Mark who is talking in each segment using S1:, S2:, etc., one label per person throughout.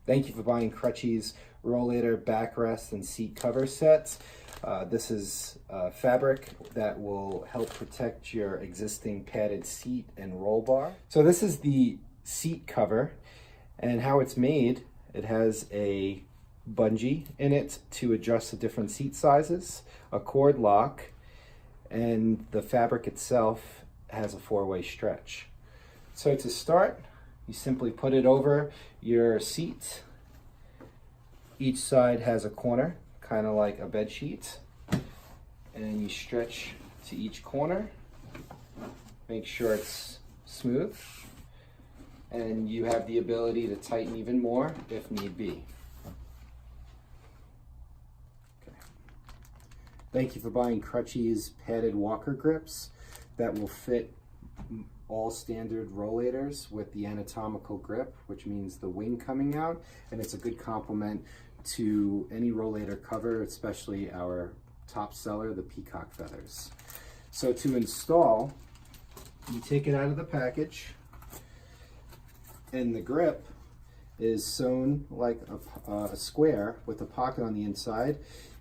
S1: Thank you for buying Crutcheze Rollator backrest and seat cover sets. This is fabric that will help protect your existing padded seat and roll bar. So this is the seat cover, and how it's made, it has a bungee in it to adjust the different seat sizes, a cord lock, and the fabric itself has a 4-way stretch. So to start, you simply put it over your seat. Each side has a corner, kind of like a bed sheet. And you stretch to each corner. Make sure it's smooth. And you have the ability to tighten even more if need be. Okay. Thank you for buying Crutcheze padded walker grips that will fit all standard rollators with the anatomical grip, which means the wing coming out, and it's a good complement to any rollator cover, especially our top seller, the peacock feathers. So to install, you take it out of the package, and the grip is sewn like a square with a pocket on the inside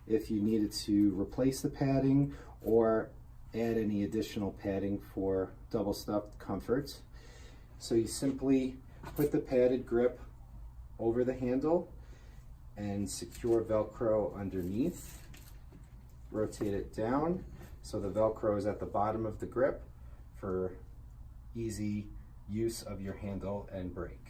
S1: if you needed to replace the padding or add any additional padding for double stuffed comfort. So you simply put the padded grip over the handle and secure Velcro underneath. Rotate it down so the Velcro is at the bottom of the grip for easy use of your handle and brake.